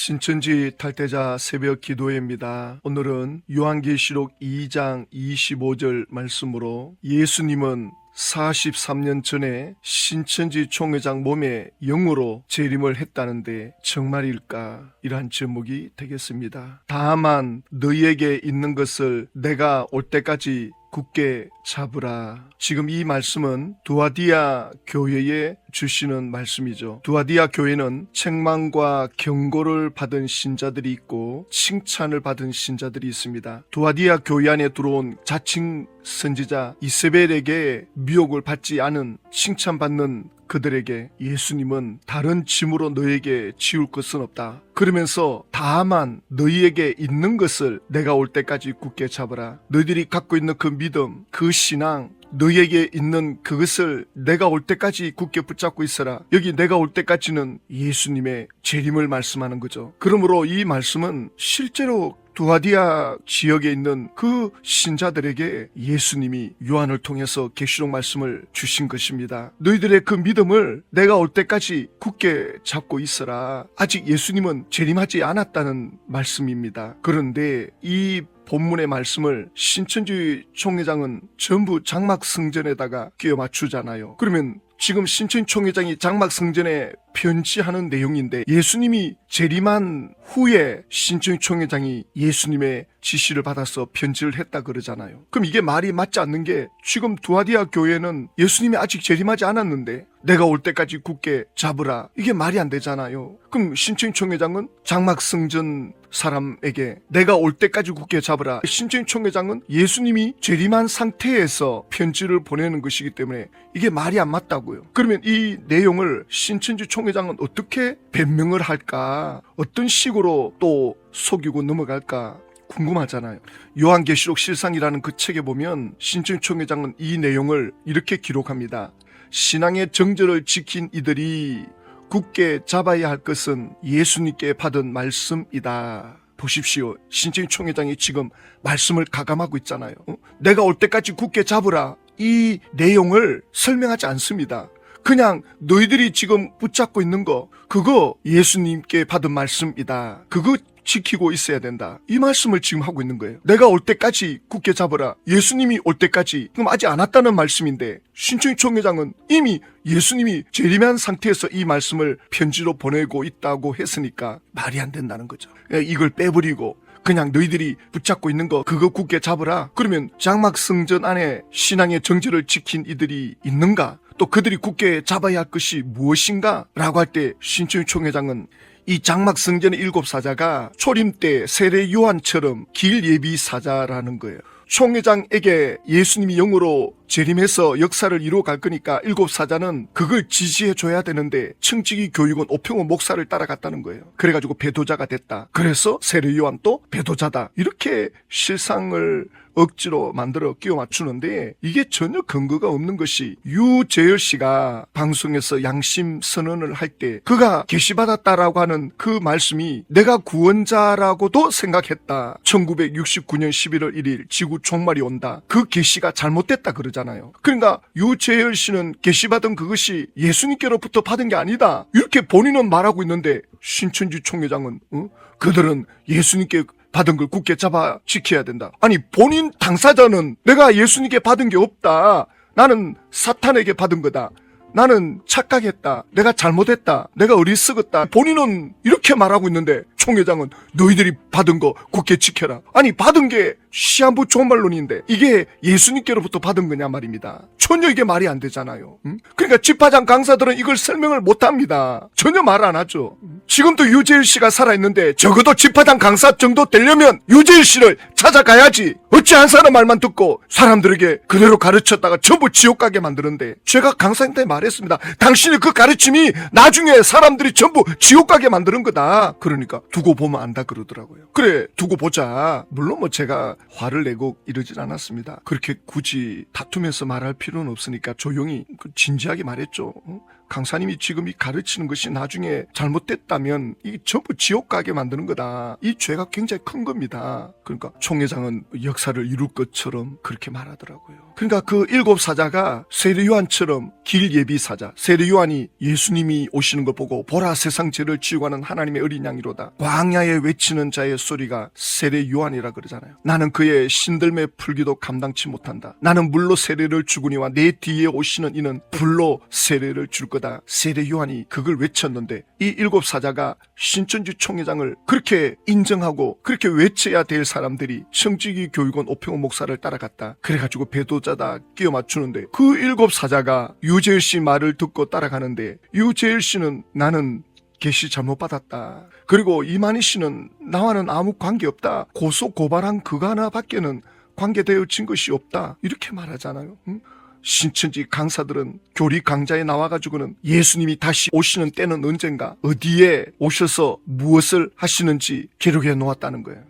신천지 탈퇴자 새벽 기도회입니다. 오늘은 요한계시록 2장 25절 말씀으로 예수님은 43년 전에 신천지 총회장 몸에 영으로 재림을 했다는데 정말일까? 이러한 제목이 되겠습니다. 다만 너희에게 있는 것을 내가 올 때까지 굳게 잡으라. 지금 이 말씀은 두아디아 교회에 주시는 말씀이죠. 두아디아 교회는 책망과 경고를 받은 신자들이 있고 칭찬을 받은 신자들이 있습니다. 두아디아 교회 안에 들어온 자칭 선지자 이세벨에게 미혹을 받지 않은 칭찬받는 그들에게 예수님은 다른 짐으로 너에게 지울 것은 없다. 그러면서 다만 너희에게 있는 것을 내가 올 때까지 굳게 잡으라. 너희들이 갖고 있는 그 믿음, 그 신앙, 너희에게 있는 그것을 내가 올 때까지 굳게 붙잡고 있어라. 여기 내가 올 때까지는 예수님의 재림을 말씀하는 거죠. 그러므로 이 말씀은 실제로 두아디아 지역에 있는 그 신자들에게 예수님이 요한을 통해서 계시록 말씀을 주신 것입니다. 너희들의 그 믿음을 내가 올 때까지 굳게 잡고 있어라. 아직 예수님은 재림하지 않았다는 말씀입니다. 그런데 이 본문의 말씀을 신천지 총회장은 전부 장막 성전에다가 끼워 맞추잖아요. 그러면 지금 신천지 총회장이 장막 성전에 편지하는 내용인데 예수님이 재림한 후에 신천지 총회장이 예수님의 지시를 받아서 편지를 했다 그러잖아요. 그럼 이게 말이 맞지 않는 게 지금 두아디아 교회는 예수님이 아직 재림하지 않았는데 내가 올 때까지 굳게 잡으라. 이게 말이 안 되잖아요. 그럼 신천지 총회장은 장막 성전 사람에게 내가 올 때까지 굳게 잡으라. 신천지 총회장은 예수님이 재림한 상태에서 편지를 보내는 것이기 때문에 이게 말이 안 맞다고요. 그러면 이 내용을 신천지 총회장은 어떻게 변명을 할까? 어떤 식으로 또 속이고 넘어갈까? 궁금하잖아요. 요한계시록 실상이라는 그 책에 보면 신천지 총회장은 이 내용을 이렇게 기록합니다. 신앙의 정절을 지킨 이들이 굳게 잡아야 할 것은 예수님께 받은 말씀이다. 보십시오. 신천지 총회장이 지금 말씀을 가감하고 있잖아요. 내가 올 때까지 굳게 잡으라. 이 내용을 설명하지 않습니다. 그냥 너희들이 지금 붙잡고 있는 거 그거 예수님께 받은 말씀이다. 그거 지키고 있어야 된다. 이 말씀을 지금 하고 있는 거예요. 내가 올 때까지 굳게 잡으라. 예수님이 올 때까지. 그럼 아직 안 왔다는 말씀인데 신천지 총회장은 이미 예수님이 재림한 상태에서 이 말씀을 편지로 보내고 있다고 했으니까 말이 안 된다는 거죠. 이걸 빼버리고 그냥 너희들이 붙잡고 있는 거 그거 굳게 잡으라. 그러면 장막 성전 안에 신앙의 정절을 지킨 이들이 있는가? 또 그들이 굳게 잡아야 할 것이 무엇인가? 라고 할 때 신천지 총회장은 이 장막 성전의 7사자가 초림 때 세례 요한처럼 길 예비 사자라는 거예요. 총회장에게 예수님이 영으로 재림해서 역사를 이루어 갈 거니까 7사자는 그걸 지지해 줘야 되는데 청지기 교육은 오평호 목사를 따라갔다는 거예요. 그래가지고 배도자가 됐다. 그래서 세례 요한도 배도자다. 이렇게 실상을 억지로 만들어 끼워 맞추는데 이게 전혀 근거가 없는 것이 유재열 씨가 방송에서 양심 선언을 할 때 그가 계시받았다라고 하는 그 말씀이 내가 구원자라고도 생각했다. 1969년 11월 1일 지구 종말이 온다. 그 계시가 잘못됐다 그러잖아요. 그러니까 유재열 씨는 계시받은 그것이 예수님께로부터 받은 게 아니다. 이렇게 본인은 말하고 있는데 신천지 총회장은 그들은 예수님께 받은 걸 굳게 잡아 지켜야 된다. 아니 본인 당사자는 내가 예수님께 받은 게 없다. 나는 사탄에게 받은 거다. 나는 착각했다. 내가 잘못했다. 내가 어리석었다. 본인은 이렇게 말하고 있는데 총회장은 너희들이 받은 거 굳게 지켜라. 아니 받은 게 시한부 종말론인데 이게 예수님께로부터 받은 거냐 말입니다. 전혀 이게 말이 안 되잖아요. 그러니까 집화장 강사들은 이걸 설명을 못합니다. 전혀 말 안 하죠. 지금도 유재일 씨가 살아있는데 적어도 집화장 강사 정도 되려면 유재일 씨를 찾아가야지. 어찌 한 사람 말만 듣고 사람들에게 그대로 가르쳤다가 전부 지옥 가게 만드는데 제가 강사님 때 말했습니다. 당신의 그 가르침이 나중에 사람들이 전부 지옥 가게 만드는 거다. 그러니까 두고 보면 안다 그러더라고요. 그래 두고 보자. 물론 뭐 제가 화를 내고 이러진 않았습니다. 그렇게 굳이 다투면서 말할 필요는 없으니까 조용히 진지하게 말했죠. 강사님이 지금 이 가르치는 것이 나중에 잘못됐다면 이 전부 지옥 가게 만드는 거다. 이 죄가 굉장히 큰 겁니다. 그러니까 총회장은 역사를 이룰 것처럼 그렇게 말하더라고요. 그러니까 그 7 사자가 세례 요한처럼 길 예비 사자, 세례 요한이 예수님이 오시는 걸 보고 보라 세상 죄를 지우고 가는 하나님의 어린 양이로다. 광야에 외치는 자의 소리가 세례 요한이라 그러잖아요. 나는 그의 신들매 풀기도 감당치 못한다. 나는 물로 세례를 주구니와 내 뒤에 오시는 이는 불로 세례를 줄 거다. 세례 요한이 그걸 외쳤는데 이 7 사자가 신천지 총회장을 그렇게 인정하고 그렇게 외쳐야 될 사람들이 청지기 교육원 오평호 목사를 따라갔다. 그래가지고 배도자다 끼워 맞추는데 그 7 사자가 유재열 씨 말을 듣고 따라가는데 유재열 씨는 나는 계시 잘못 받았다. 그리고 이만희 씨는 나와는 아무 관계없다. 고소 고발한 그거 하나밖에는 관계되어진 것이 없다. 이렇게 말하잖아요. 응? 신천지 강사들은 교리 강좌에 나와가지고는 예수님이 다시 오시는 때는 언젠가 어디에 오셔서 무엇을 하시는지 기록해 놓았다는 거예요.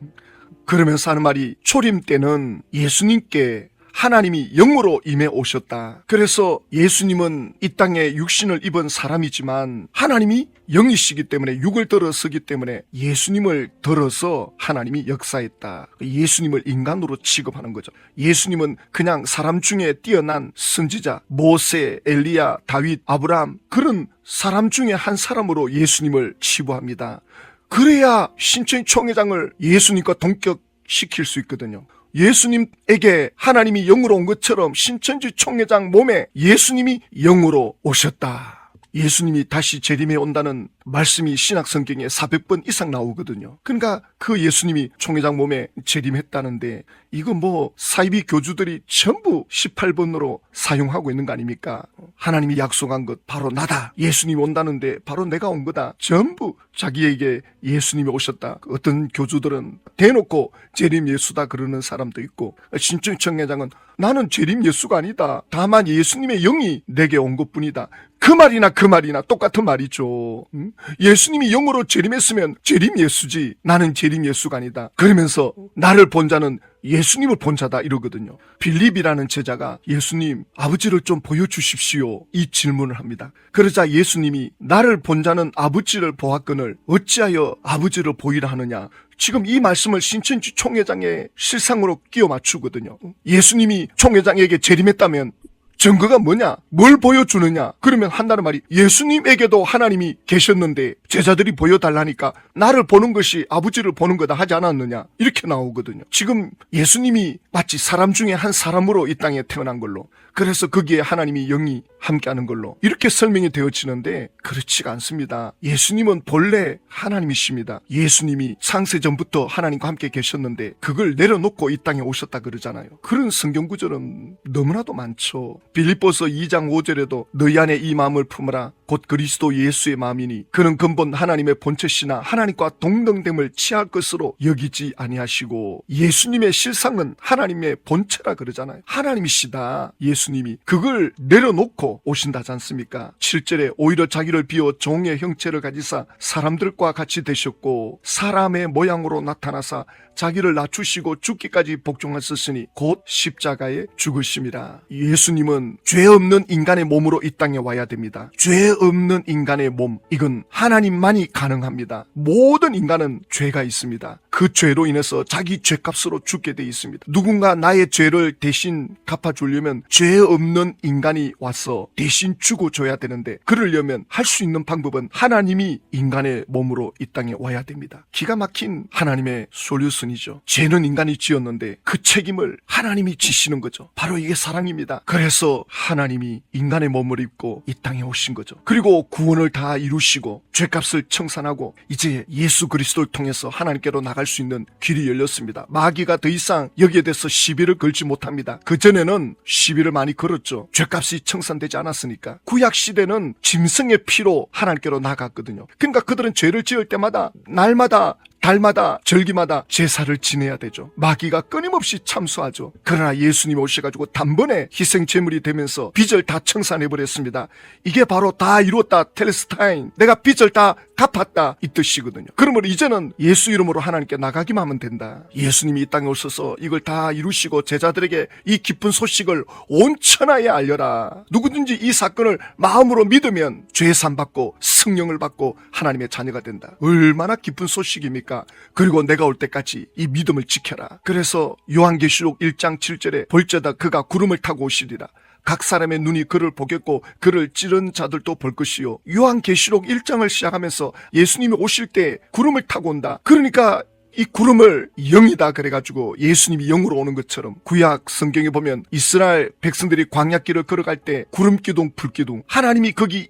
그러면서 하는 말이 초림 때는 예수님께 하나님이 영으로 임해 오셨다. 그래서 예수님은 이 땅에 육신을 입은 사람이지만 하나님이 영이시기 때문에 육을 들어서기 때문에 예수님을 들어서 하나님이 역사했다. 예수님을 인간으로 취급하는 거죠. 예수님은 그냥 사람 중에 뛰어난 선지자, 모세, 엘리야, 다윗, 아브라함 그런 사람 중에 한 사람으로 예수님을 치부합니다. 그래야 신천지 총회장을 예수님과 동격시킬 수 있거든요. 예수님에게 하나님이 영으로 온 것처럼 신천지 총회장 몸에 예수님이 영으로 오셨다. 예수님이 다시 재림해 온다는 말씀이 신약 성경에 400번 이상 나오거든요. 그러니까 그 예수님이 총회장 몸에 재림했다는데 이거 뭐 사이비 교주들이 전부 18번으로 사용하고 있는 거 아닙니까? 하나님이 약속한 것 바로 나다. 예수님이 온다는데 바로 내가 온 거다. 전부 자기에게 예수님이 오셨다. 어떤 교주들은 대놓고 재림 예수다 그러는 사람도 있고 신천지 총회장은 나는 재림 예수가 아니다. 다만 예수님의 영이 내게 온 것뿐이다. 그 말이나 똑같은 말이죠. 응? 예수님이 영으로 재림했으면 재림 예수지 나는 재림 예수가 아니다. 그러면서 나를 본 자는 예수님을 본 자다 이러거든요. 빌립이라는 제자가 예수님 아버지를 좀 보여주십시오 이 질문을 합니다. 그러자 예수님이 나를 본 자는 아버지를 보았거늘 어찌하여 아버지를 보이라 하느냐. 지금 이 말씀을 신천지 총회장의 실상으로 끼워 맞추거든요. 예수님이 총회장에게 재림했다면 증거가 뭐냐? 뭘 보여주느냐? 그러면 한다는 말이 예수님에게도 하나님이 계셨는데 제자들이 보여달라니까 나를 보는 것이 아버지를 보는 거다 하지 않았느냐? 이렇게 나오거든요. 지금 예수님이 마치 사람 중에 한 사람으로 이 땅에 태어난 걸로 그래서 거기에 하나님이 영이 함께하는 걸로 이렇게 설명이 되어지는데 그렇지가 않습니다. 예수님은 본래 하나님이십니다. 예수님이 창세전부터 하나님과 함께 계셨는데 그걸 내려놓고 이 땅에 오셨다 그러잖아요. 그런 성경 구절은 너무나도 많죠. 빌립보서 2장 5절에도 너희 안에 이 마음을 품으라 곧 그리스도 예수의 마음이니 그는 근본 하나님의 본체시나 하나님과 동등됨을 취할 것으로 여기지 아니하시고 예수님의 실상은 하나님의 본체라 그러잖아요. 하나님이시다. 예수님이 그걸 내려놓고 오신다지 않습니까? 7절에 오히려 자기를 비워 종의 형체를 가지사 사람들과 같이 되셨고 사람의 모양으로 나타나사 자기를 낮추시고 죽기까지 복종하셨으니 곧 십자가에 죽으심이라. 예수님은 죄 없는 인간의 몸으로 이 땅에 와야 됩니다. 죄 없는 인간의 몸, 이건 하나님만이 가능합니다. 모든 인간은 죄가 있습니다. 그 죄로 인해서 자기 죄값으로 죽게 돼 있습니다. 누군가 나의 죄를 대신 갚아주려면 죄 없는 인간이 와서 대신 죽어줘야 되는데 그러려면 할 수 있는 방법은 하나님이 인간의 몸으로 이 땅에 와야 됩니다. 기가 막힌 하나님의 솔루션이죠. 죄는 인간이 지었는데 그 책임을 하나님이 지시는 거죠. 바로 이게 사랑입니다. 그래서 하나님이 인간의 몸을 입고 이 땅에 오신 거죠. 그리고 구원을 다 이루시고 죄값을 청산하고 이제 예수 그리스도를 통해서 하나님께로 나갈 수 있는 길이 열렸습니다. 마귀가 더 이상 여기에 대해서 시비를 걸지 못합니다. 그전에는 시비를 많이 걸었죠. 죄값이 청산되지 않았으니까. 구약 시대는 짐승의 피로 하나님께로 나갔거든요. 그러니까 그들은 죄를 지을 때마다 날마다 달마다 절기마다 제사를 지내야 되죠. 마귀가 끊임없이 참수하죠. 그러나 예수님 오셔가지고 단번에 희생제물이 되면서 빚을 다 청산해버렸습니다. 이게 바로 다 이루었다 텔레스타인. 내가 빚을 다 갚았다 이 뜻이거든요. 그러므로 이제는 예수 이름으로 하나님께 나가기만 하면 된다. 예수님이 이 땅에 오셔서 이걸 다 이루시고 제자들에게 이 기쁜 소식을 온 천하에 알려라. 누구든지 이 사건을 마음으로 믿으면 죄 사함받고 성령을 받고 하나님의 자녀가 된다. 얼마나 기쁜 소식입니까? 그리고 내가 올 때까지 이 믿음을 지켜라. 그래서 요한계시록 1장 7절에 볼지어다 그가 구름을 타고 오시리라. 각 사람의 눈이 그를 보겠고 그를 찌른 자들도 볼 것이요. 요한계시록 1장을 시작하면서 예수님이 오실 때 구름을 타고 온다. 그러니까 이 구름을 영이다 그래가지고 예수님이 영으로 오는 것처럼 구약 성경에 보면 이스라엘 백성들이 광야길을 걸어갈 때 구름기둥 불기둥 하나님이 거기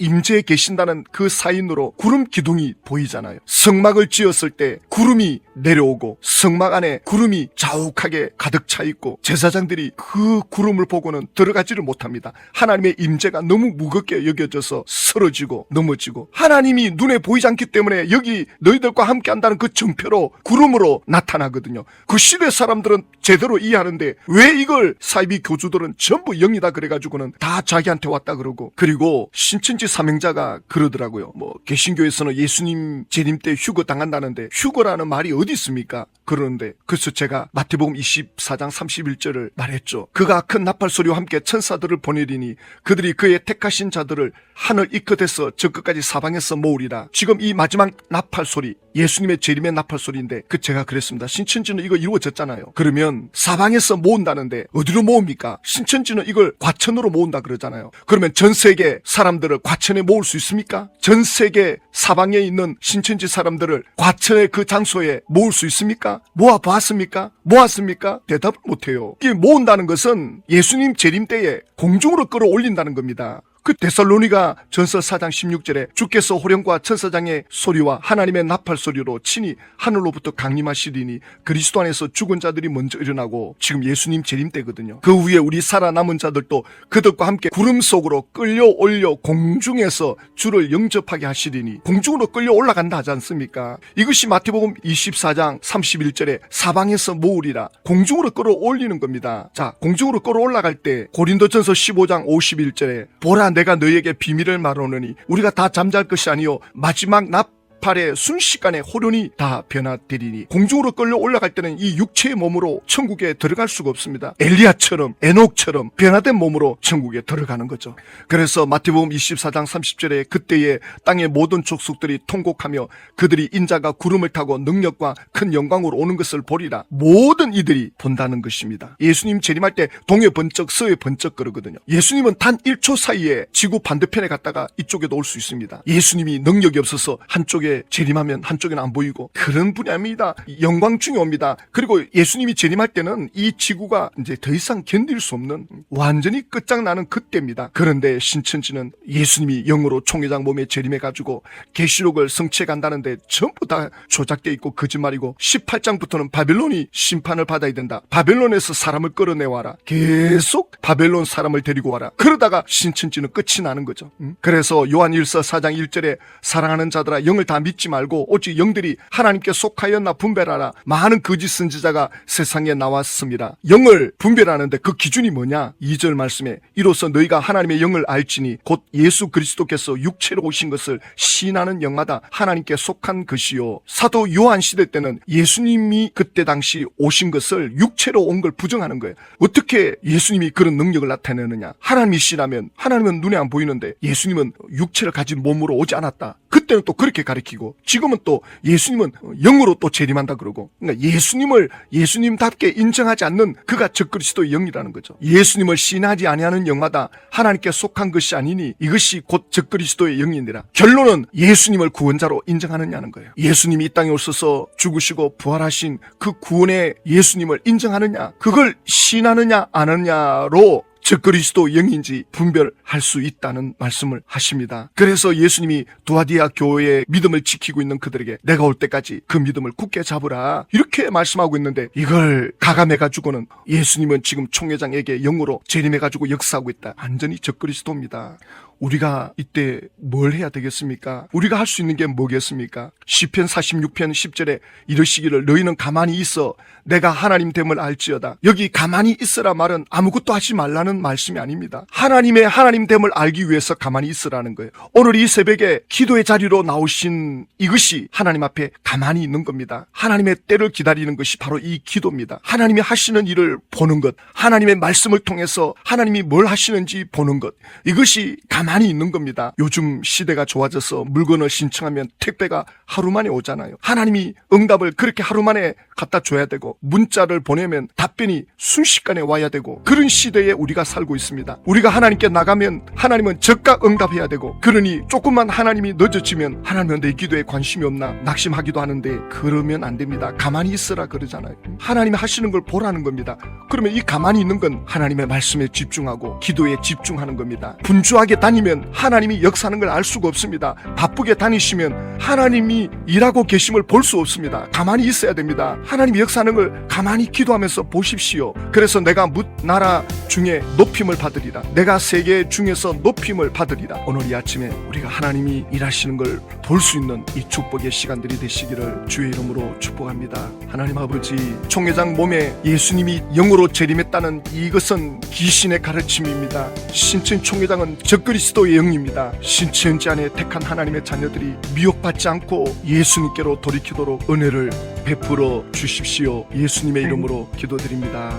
임재해 계신다는 그 사인으로 구름 기둥이 보이잖아요. 성막을 지었을 때 구름이 내려오고 성막 안에 구름이 자욱하게 가득 차 있고 제사장들이 그 구름을 보고는 들어가지를 못합니다. 하나님의 임재가 너무 무겁게 여겨져서 쓰러지고 넘어지고 하나님이 눈에 보이지 않기 때문에 여기 너희들과 함께 한다는 그 증표로 구름으로 나타나거든요. 그 시대 사람들은 제대로 이해하는데 왜 이걸 사이비 교주들은 전부 영이다 그래가지고는 다 자기한테 왔다 그러고 그리고 신천지 사명자가 그러더라고요. 개신교에서는 예수님 재림 때 휴거 당한다는데 휴거라는 말이 어디 있습니까? 그러는데 그래서 제가 마태복음 24장 31절을 말했죠. 그가 큰 나팔 소리와 함께 천사들을 보내리니 그들이 그의 택하신 자들을 하늘 이끝에서 저 끝까지 사방에서 모으리라. 지금 이 마지막 나팔 소리 예수님의 재림의 나팔 소리인데 제가 그랬습니다. 신천지는 이거 이루어졌잖아요. 그러면 사방에서 모은다는데 어디로 모읍니까? 신천지는 이걸 과천으로 모은다 그러잖아요. 그러면 전 세계 사람들을 과천에 모을 수 있습니까? 전 세계 사방에 있는 신천지 사람들을 과천의 그 장소에 모을 수 있습니까? 모아봤습니까? 모았습니까? 대답을 못해요. 이게 모은다는 것은 예수님 재림 때에 공중으로 끌어올린다는 겁니다. 그 데살로니가 전서 4장 16절에 주께서 호령과 천사장의 소리와 하나님의 나팔 소리로 친히 하늘로부터 강림하시리니 그리스도 안에서 죽은 자들이 먼저 일어나고 지금 예수님 재림 때거든요. 그 후에 우리 살아남은 자들도 그들과 함께 구름 속으로 끌려올려 공중에서 주를 영접하게 하시리니 공중으로 끌려 올라간다 하지 않습니까? 이것이 마태복음 24장 31절에 사방에서 모으리라. 공중으로 끌어올리는 겁니다. 자, 공중으로 끌어올라갈 때 고린도전서 15장 51절에 보라 내가 너희에게 비밀을 말하노니 우리가 다 잠잘 것이 아니요 마지막 나팔의 순식간에 호련히 다 변화되리니 공중으로 끌려 올라갈 때는 이 육체의 몸으로 천국에 들어갈 수가 없습니다. 엘리야처럼 에녹처럼 변화된 몸으로 천국에 들어가는 거죠. 그래서 마태복음 24장 30절에 그때에 땅의 모든 족속들이 통곡하며 그들이 인자가 구름을 타고 능력과 큰 영광으로 오는 것을 보리라. 모든 이들이 본다는 것입니다. 예수님 재림할 때 동해 번쩍 서해 번쩍 그러거든요. 예수님은 단 1초 사이에 지구 반대편에 갔다가 이쪽에도 올 수 있습니다. 예수님이 능력이 없어서 한쪽에 재림하면 한쪽에는 안 보이고 그런 분이 아닙니다. 영광 중에 옵니다. 그리고 예수님이 재림할 때는 이 지구가 이제 더 이상 견딜 수 없는 완전히 끝장나는 그때입니다. 그런데 신천지는 예수님이 영으로 총회장 몸에 재림해가지고 계시록을 성취해 간다는데 전부 다 조작돼 있고 거짓말이고 18장부터는 바벨론이 심판을 받아야 된다. 바벨론에서 사람을 끌어내와라. 계속 바벨론 사람을 데리고 와라. 그러다가 신천지는 끝이 나는 거죠. 그래서 요한일서 4장 1절에 사랑하는 자들아 영을 다 믿지 말고 오직 영들이 하나님께 속하였나 분별하라. 많은 거짓 선지자가 세상에 나왔습니다. 영을 분별하는데 그 기준이 뭐냐? 2절 말씀에 이로써 너희가 하나님의 영을 알지니 곧 예수 그리스도께서 육체로 오신 것을 시인하는 영마다 하나님께 속한 것이요. 사도 요한 시대 때는 예수님이 그때 당시 오신 것을 육체로 온 걸 부정하는 거예요. 어떻게 예수님이 그런 능력을 나타내느냐? 하나님이시라면 하나님은 눈에 안 보이는데 예수님은 육체를 가진 몸으로 오지 않았다. 그때는 또 그렇게 가르치고 지금은 또 예수님은 영으로 또 재림한다 그러고 그러니까 예수님을 예수님답게 인정하지 않는 그가 적그리스도의 영이라는 거죠. 예수님을 신하지 아니하는 영마다 하나님께 속한 것이 아니니 이것이 곧 적그리스도의 영이니라. 결론은 예수님을 구원자로 인정하느냐는 거예요. 예수님이 이 땅에 오셔서 죽으시고 부활하신 그 구원의 예수님을 인정하느냐 그걸 신하느냐 안 하느냐로 적그리스도 영인지 분별할 수 있다는 말씀을 하십니다. 그래서 예수님이 두아디아 교회의 믿음을 지키고 있는 그들에게 내가 올 때까지 그 믿음을 굳게 잡으라 이렇게 말씀하고 있는데 이걸 가감해가지고는 예수님은 지금 총회장에게 영으로 재림해가지고 역사하고 있다. 완전히 적그리스도입니다. 우리가 이때 뭘 해야 되겠습니까? 우리가 할 수 있는 게 뭐겠습니까? 시편 46편 10절에 이르시기를 너희는 가만히 있어 내가 하나님 됨을 알지어다. 여기 가만히 있으라 말은 아무것도 하지 말라는 말씀이 아닙니다. 하나님의 하나님 됨을 알기 위해서 가만히 있으라는 거예요. 오늘 이 새벽에 기도의 자리로 나오신 이것이 하나님 앞에 가만히 있는 겁니다. 하나님의 때를 기다리는 것이 바로 이 기도입니다. 하나님이 하시는 일을 보는 것, 하나님의 말씀을 통해서 하나님이 뭘 하시는지 보는 것, 이것이 가만히 있는 겁니다. 요즘 시대가 좋아져서 물건을 신청하면 택배가 하루 만에 오잖아요. 하나님이 응답을 그렇게 하루 만에 갖다 줘야 되고, 문자를 보내면 답변이 순식간에 와야 되고, 그런 시대에 우리가 살고 있습니다. 우리가 하나님께 나가면 하나님은 즉각 응답해야 되고, 그러니 조금만 하나님이 늦어지면 하나님은 내 기도에 관심이 없나 낙심하기도 하는데, 그러면 안 됩니다. 가만히 있으라 그러잖아요. 하나님이 하시는 걸 보라는 겁니다. 그러면 이 가만히 있는 건 하나님의 말씀에 집중하고 기도에 집중하는 겁니다. 분주하게 다니면 하나님이 역사하는 걸 알 수가 없습니다. 바쁘게 다니시면 하나님이 일하고 계심을 볼 수 없습니다. 가만히 있어야 됩니다. 하나님이 역사하는 걸 가만히 기도하면서 보십시오. 그래서 내가 나라 중에 높임을 받으리라. 내가 세계 중에서 높임을 받으리라. 오늘 이 아침에 우리가 하나님이 일하시는 걸 볼 수 있는 이 축복의 시간들이 되시기를 주의 이름으로 축복합니다. 하나님 아버지, 총회장 몸에 예수님이 영으로 재림했다는 이것은 귀신의 가르침입니다. 신천 총회장은 적그리스도의 영입니다. 신천지 안에 택한 하나님의 자녀들이 미혹받지 않고 예수님께로 돌이키도록 은혜를 베풀어 주십시오. 예수님의 이름으로 기도드립니다.